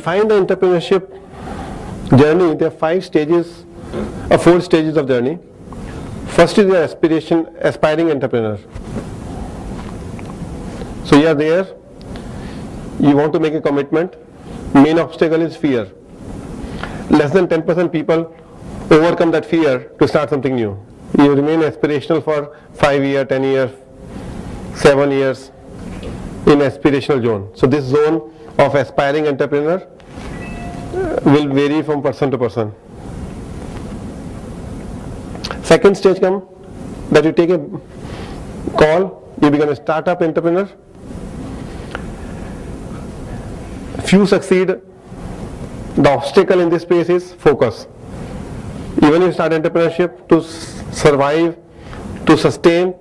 define the entrepreneurship journey, there are 5 stages or 4 stages of journey. First is the aspiring entrepreneur. So you are there, you want to make a commitment. Main obstacle is fear. Less than 10% people overcome that fear to start something new. You remain aspirational for 5 years, 10 years, 7 years in aspirational zone. So this zone of aspiring entrepreneur will vary from person to person. Second stage comes that you take a call, you become a startup entrepreneur. Few succeed. The obstacle in this space is focus. Even if you start entrepreneurship, to survive, to sustain,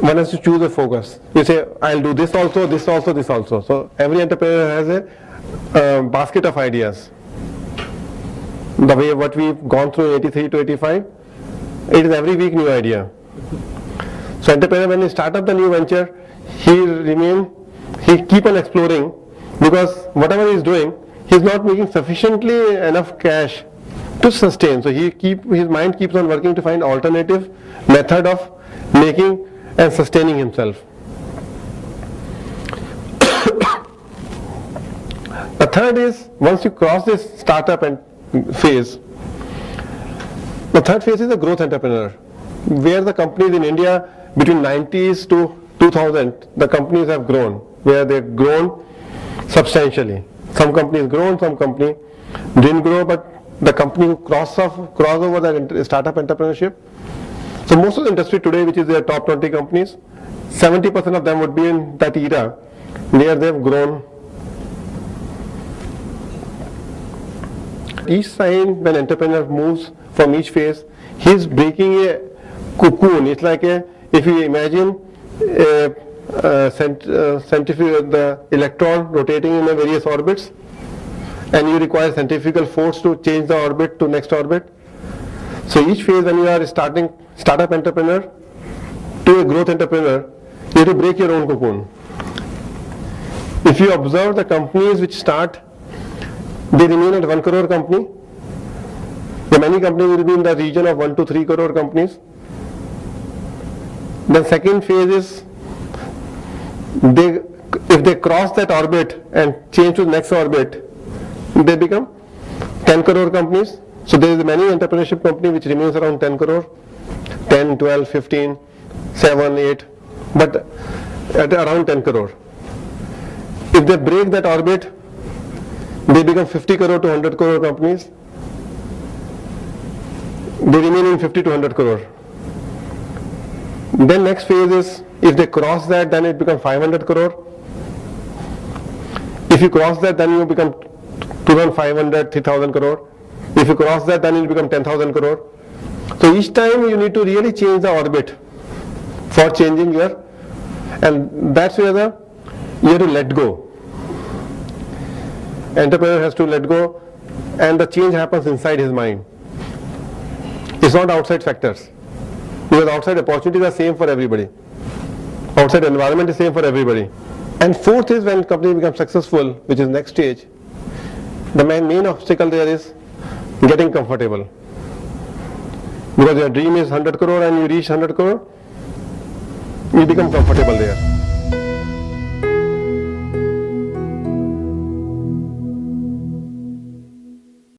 one has to choose a focus. You say, I'll do this also, this also, this also. So every entrepreneur has a basket of ideas. The way what we've gone through 83 to 85, it is every week new idea. So entrepreneur, when he start up the new venture, he keep on exploring, because whatever he is doing, he is not making sufficiently enough cash to sustain. So his mind keeps on working to find alternative method of making and sustaining himself. The third is, once you cross this startup phase, the third phase is the growth entrepreneur, where the companies in India between 90s to 2000, the companies have grown, where they've grown substantially. Some companies grown, some company didn't grow, but the company who cross over the startup entrepreneurship. So most of the industry today, which is their top 20 companies, 70% of them would be in that era where they've grown. Each time when entrepreneur moves from each phase, he's breaking a cocoon. It's like if you imagine the electron rotating in various orbits, and you require centrifugal force to change the orbit to next orbit. So each phase, when you are startup entrepreneur to a growth entrepreneur, you have to break your own cocoon. If you observe the companies which start, they remain at 1 crore company. The many companies will be in the region of 1 to 3 crore companies. The second phase is, if they cross that orbit and change to the next orbit, they become 10 crore companies. So there is many entrepreneurship company which remains around 10 crore, 10, 12, 15, 7, 8, but at around 10 crore. If they break that orbit, they become 50 crore to 100 crore companies. They remain in 50 to 100 crore. Then next phase is, if they cross that, then it becomes 500 crore. If you cross that, then you become 2,500, 3,000 crore. If you cross that, then it will become 10,000 crore. So each time you need to really change the orbit for changing your, and that's where you have to let go. Entrepreneur has to let go, and the change happens inside his mind. It's not outside factors, because outside opportunities are same for everybody. Outside environment is same for everybody. And fourth is when company becomes successful, which is next stage. The main obstacle there is getting comfortable. Because your dream is 100 crore and you reach 100 crore, you become comfortable there.